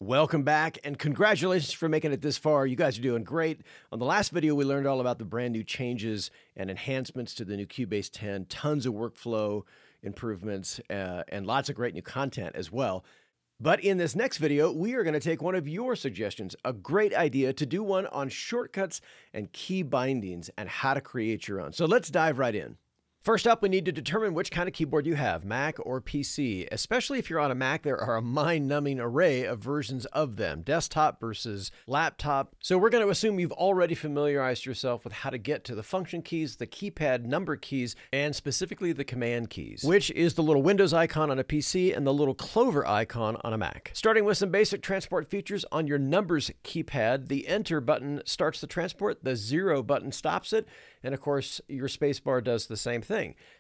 Welcome back, and congratulations for making it this far. You guys are doing great. On the last video, we learned all about the brand new changes and enhancements to the new Cubase 10, tons of workflow improvements, and lots of great new content as well. But in this next video, we are going to take one of your suggestions, a great idea to do one on shortcuts and key bindings and how to create your own. So let's dive right in. First up, we need to determine which kind of keyboard you have, Mac or PC. Especially if you're on a Mac, there are a mind-numbing array of versions of them, desktop versus laptop. So we're going to assume you've already familiarized yourself with how to get to the function keys, the keypad number keys, and specifically the command keys, which is the little Windows icon on a PC and the little clover icon on a Mac. Starting with some basic transport features on your numbers keypad, the Enter button starts the transport, the 0 button stops it, and of course, your spacebar does the same thing.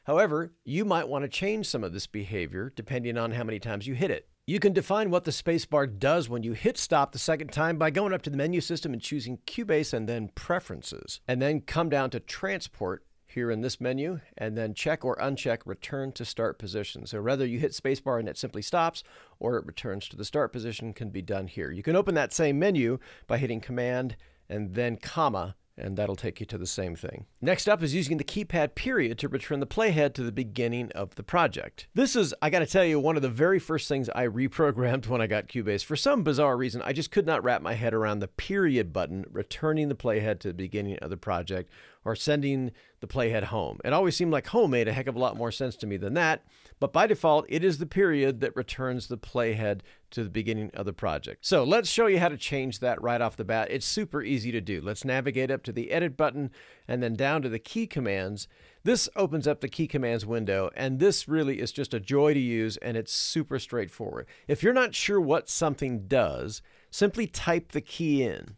However, you might want to change some of this behavior depending on how many times you hit it. You can define what the spacebar does when you hit stop the second time by going up to the menu system and choosing Cubase and then Preferences, and then come down to Transport here in this menu, and then check or uncheck Return to Start Position. So whether you hit spacebar and it simply stops or it returns to the start position can be done here. You can open that same menu by hitting Command and then comma, and that'll take you to the same thing. Next up is using the keypad period to return the playhead to the beginning of the project. This is, I gotta tell you, one of the very first things I reprogrammed when I got Cubase. For some bizarre reason, I just could not wrap my head around the period button returning the playhead to the beginning of the project or sending the playhead home. It always seemed like home made a heck of a lot more sense to me than that, but by default, it is the period that returns the playhead to the beginning of the project. So let's show you how to change that right off the bat. It's super easy to do. Let's navigate up to the Edit button and then down to the Key Commands. This opens up the Key Commands window, and this really is just a joy to use, and it's super straightforward. If you're not sure what something does, simply type the key in.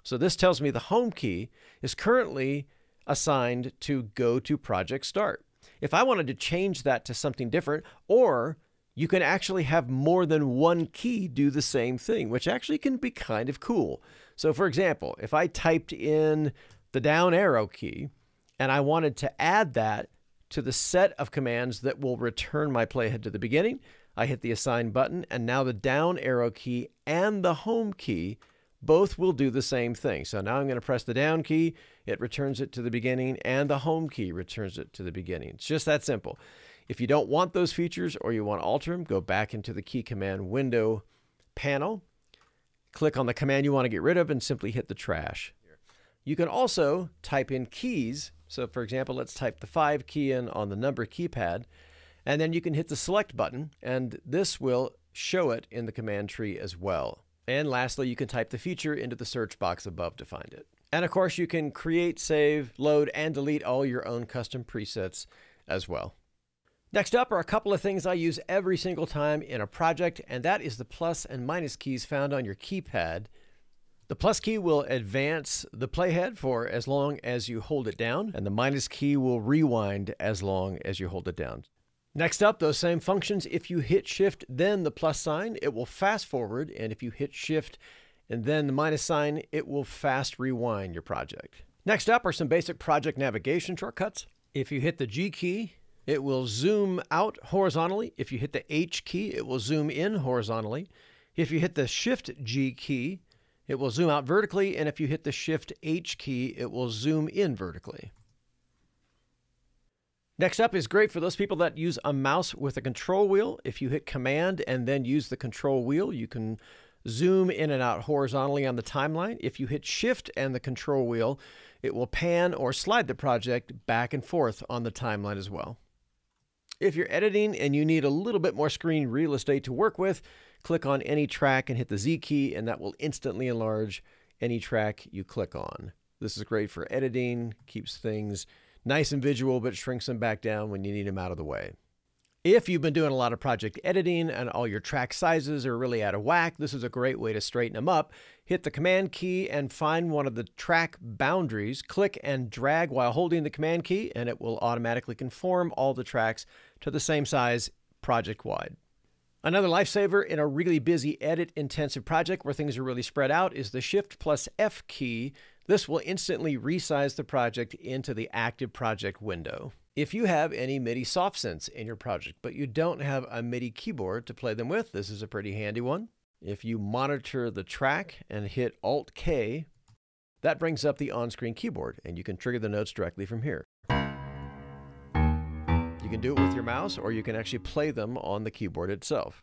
So this tells me the home key is currently assigned to go to project start. If I wanted to change that to something different, or you can actually have more than one key do the same thing, which actually can be kind of cool. So for example, if I typed in the down arrow key and I wanted to add that to the set of commands that will return my playhead to the beginning, I hit the assign button, and now the down arrow key and the home key both will do the same thing. So now I'm going to press the down key, it returns it to the beginning, and the home key returns it to the beginning. It's just that simple. If you don't want those features or you want to alter them, go back into the key command window panel, click on the command you want to get rid of, and simply hit the trash. You can also type in keys. So for example, let's type the 5 key in on the number keypad, and then you can hit the select button, and this will show it in the command tree as well. And lastly, you can type the feature into the search box above to find it. And of course, you can create, save, load, and delete all your own custom presets as well. Next up are a couple of things I use every single time in a project, and that is the plus and minus keys found on your keypad. The plus key will advance the playhead for as long as you hold it down, and the minus key will rewind as long as you hold it down. Next up, those same functions, if you hit Shift, then the plus sign, it will fast forward, and if you hit Shift and then the minus sign, it will fast rewind your project. Next up are some basic project navigation shortcuts. If you hit the G key, it will zoom out horizontally. If you hit the H key, it will zoom in horizontally. If you hit the Shift G key, it will zoom out vertically, and if you hit the Shift H key, it will zoom in vertically. Next up is great for those people that use a mouse with a control wheel. If you hit Command and then use the control wheel, you can zoom in and out horizontally on the timeline. If you hit Shift and the control wheel, it will pan or slide the project back and forth on the timeline as well. If you're editing and you need a little bit more screen real estate to work with, click on any track and hit the Z key, and that will instantly enlarge any track you click on. This is great for editing, keeps things nice and visual, but shrinks them back down when you need them out of the way. If you've been doing a lot of project editing and all your track sizes are really out of whack, this is a great way to straighten them up. Hit the Command key and find one of the track boundaries. Click and drag while holding the Command key, and it will automatically conform all the tracks to the same size project-wide. Another lifesaver in a really busy edit-intensive project where things are really spread out is the Shift plus F key. This will instantly resize the project into the active project window. If you have any MIDI soft synths in your project, but you don't have a MIDI keyboard to play them with, this is a pretty handy one. If you monitor the track and hit Alt-K, that brings up the on-screen keyboard, and you can trigger the notes directly from here. You can do it with your mouse, or you can actually play them on the keyboard itself.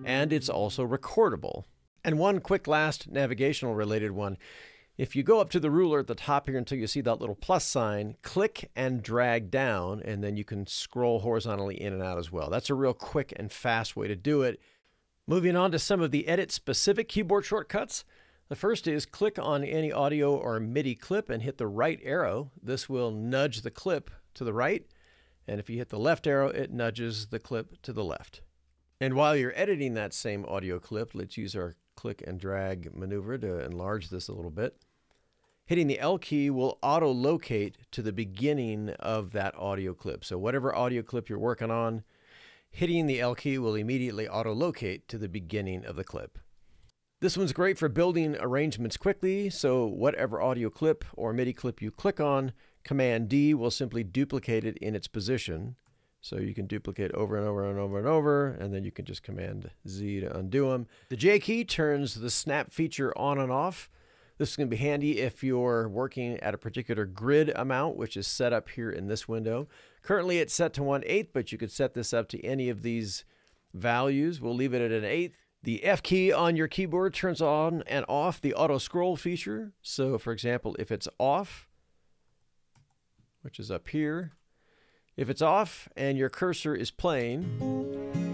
And it's also recordable. And one quick last navigational related one. If you go up to the ruler at the top here until you see that little plus sign, click and drag down, and then you can scroll horizontally in and out as well. That's a real quick and fast way to do it. Moving on to some of the edit-specific keyboard shortcuts. The first is click on any audio or MIDI clip and hit the right arrow. This will nudge the clip to the right. And if you hit the left arrow, it nudges the clip to the left. And while you're editing that same audio clip, let's use our click and drag maneuver to enlarge this a little bit. Hitting the L key will auto-locate to the beginning of that audio clip. So whatever audio clip you're working on, hitting the L key will immediately auto-locate to the beginning of the clip. This one's great for building arrangements quickly, so whatever audio clip or MIDI clip you click on, Command D will simply duplicate it in its position. So you can duplicate over and over and over and over, and then you can just Command Z to undo them. The J key turns the snap feature on and off. This is going to be handy if you're working at a particular grid amount, which is set up here in this window. Currently it's set to 1/8, but you could set this up to any of these values. We'll leave it at 1/8. The F key on your keyboard turns on and off the auto scroll feature. So for example, if it's off, which is up here, if it's off and your cursor is playing,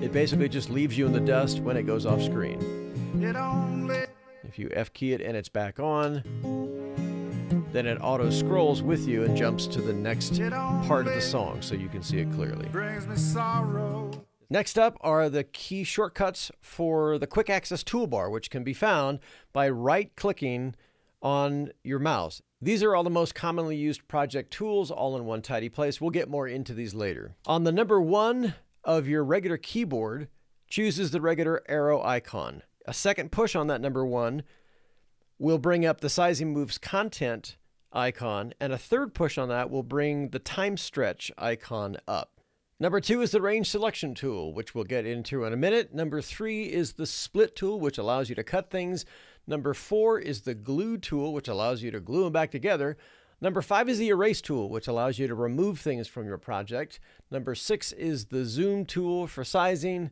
it basically just leaves you in the dust when it goes off screen. If you F key it and it's back on, then it auto scrolls with you and jumps to the next part of the song so you can see it clearly. Next up are the key shortcuts for the quick access toolbar, which can be found by right-clicking on your mouse. These are all the most commonly used project tools all in one tidy place. We'll get more into these later. On the number 1 of your regular keyboard, chooses the regular arrow icon. A second push on that number 1 will bring up the Sizing Moves Content icon, and a third push on that will bring the Time Stretch icon up. Number 2 is the Range Selection tool, which we'll get into in a minute. Number 3 is the Split tool, which allows you to cut things. Number 4 is the Glue tool, which allows you to glue them back together. Number 5 is the Erase tool, which allows you to remove things from your project. Number 6 is the Zoom tool for sizing.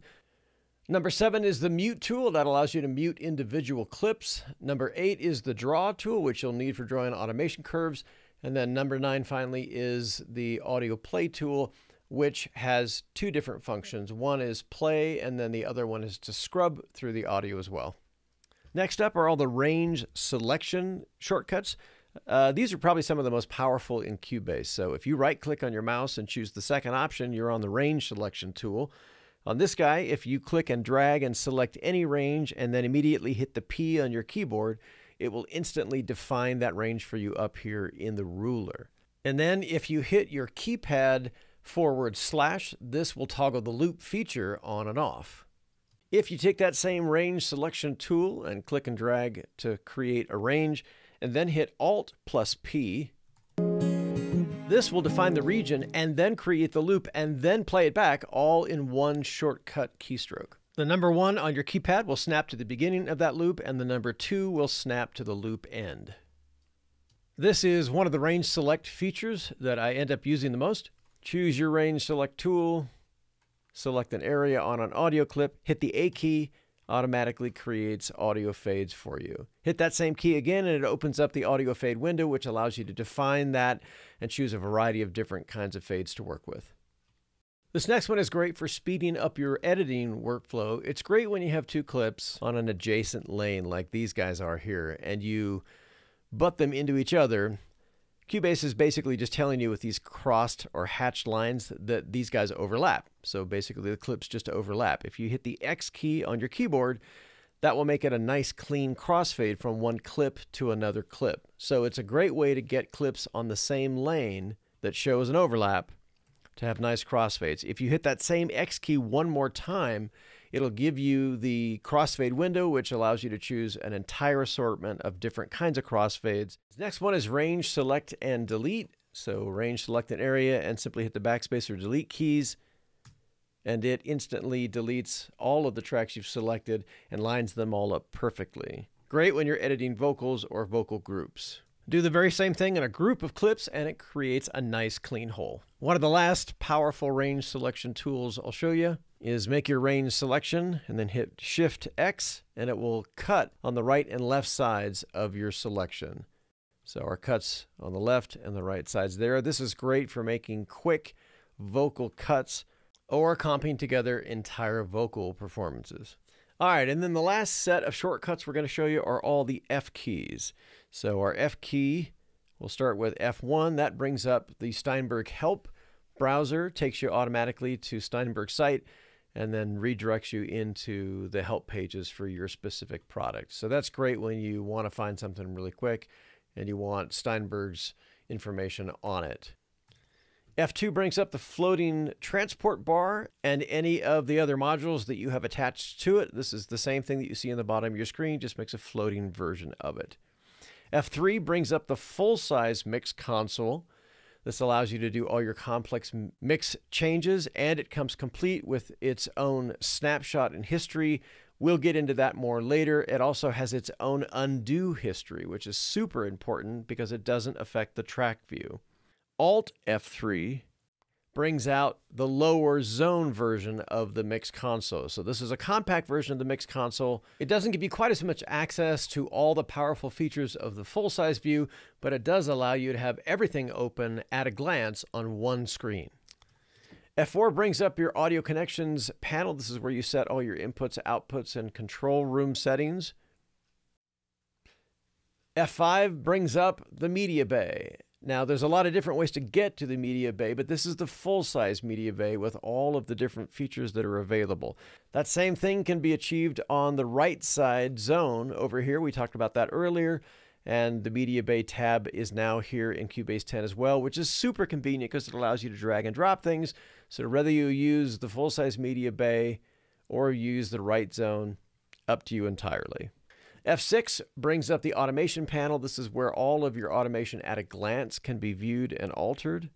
Number 7 is the Mute tool that allows you to mute individual clips. Number 8 is the Draw tool, which you'll need for drawing automation curves. And then number 9 finally is the Audio Play tool, which has 2 different functions. One is play, and then the other one is to scrub through the audio as well. Next up are all the range selection shortcuts. These are probably some of the most powerful in Cubase. So if you right-click on your mouse and choose the second option, you're on the range selection tool. On this guy, if you click and drag and select any range and then immediately hit the P on your keyboard, it will instantly define that range for you up here in the ruler. And then if you hit your keypad /, this will toggle the loop feature on and off. If you take that same range selection tool and click and drag to create a range, and then hit Alt plus P, this will define the region and then create the loop and then play it back all in one shortcut keystroke. The number 1 on your keypad will snap to the beginning of that loop, and the number 2 will snap to the loop end. This is one of the range select features that I end up using the most. Choose your range select tool, select an area on an audio clip, hit the A key, automatically creates audio fades for you. Hit that same key again and it opens up the audio fade window, which allows you to define that and choose a variety of different kinds of fades to work with. This next one is great for speeding up your editing workflow. It's great when you have 2 clips on an adjacent lane like these guys are here and you butt them into each other. Cubase is basically just telling you with these crossed or hatched lines that these guys overlap. So basically the clips just overlap. If you hit the X key on your keyboard, that will make it a nice clean crossfade from one clip to another clip. So it's a great way to get clips on the same lane that shows an overlap to have nice crossfades. If you hit that same X key one more time, it'll give you the crossfade window, which allows you to choose an entire assortment of different kinds of crossfades. The next one is range select and delete. So range select an area and simply hit the backspace or delete keys. and it instantly deletes all of the tracks you've selected and lines them all up perfectly. Great when you're editing vocals or vocal groups. Do the very same thing in a group of clips and it creates a nice clean whole. One of the last powerful range selection tools I'll show you is make your range selection and then hit Shift X and it will cut on the right and left sides of your selection. So our cuts on the left and the right sides there. This is great for making quick vocal cuts or comping together entire vocal performances. All right, and then the last set of shortcuts we're going to show you are all the F keys. So our F key, we'll start with F1. That brings up the Steinberg Help browser, takes you automatically to Steinberg's site, and then redirects you into the help pages for your specific product. So that's great when you want to find something really quick and you want Steinberg's information on it. F2 brings up the floating transport bar and any of the other modules that you have attached to it. This is the same thing that you see in the bottom of your screen, just makes a floating version of it. F3 brings up the full-size mix console. This allows you to do all your complex mix changes, and it comes complete with its own snapshot and history. We'll get into that more later. It also has its own undo history, which is super important because it doesn't affect the track view. Alt F3 brings out the lower zone version of the mix console. So this is a compact version of the mix console. It doesn't give you quite as much access to all the powerful features of the full-size view, but it does allow you to have everything open at a glance on one screen. F4 brings up your audio connections panel. This is where you set all your inputs, outputs, and control room settings. F5 brings up the media bay. Now, there's a lot of different ways to get to the media bay, but this is the full-size media bay with all of the different features that are available. That same thing can be achieved on the right side zone over here. We talked about that earlier, and the media bay tab is now here in Cubase 10 as well, which is super convenient because it allows you to drag and drop things. So whether you use the full-size media bay or use the right zone, up to you entirely. F6 brings up the automation panel. This is where all of your automation at a glance can be viewed and altered.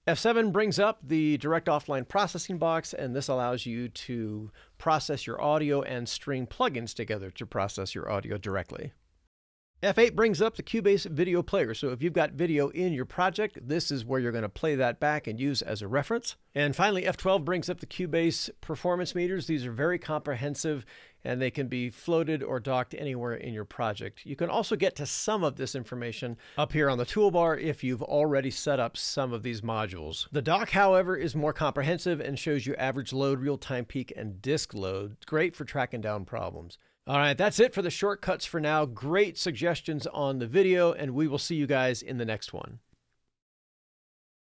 F7 brings up the direct offline processing box, and this allows you to process your audio and string plugins together to process your audio directly. F8 brings up the Cubase video player. So if you've got video in your project, this is where you're going to play that back and use as a reference. And finally, F12 brings up the Cubase performance meters. These are very comprehensive and they can be floated or docked anywhere in your project. You can also get to some of this information up here on the toolbar if you've already set up some of these modules. The dock, however, is more comprehensive and shows you average load, real-time peak, and disk load. Great for tracking down problems. All right, that's it for the shortcuts for now. Great suggestions on the video, and we will see you guys in the next one.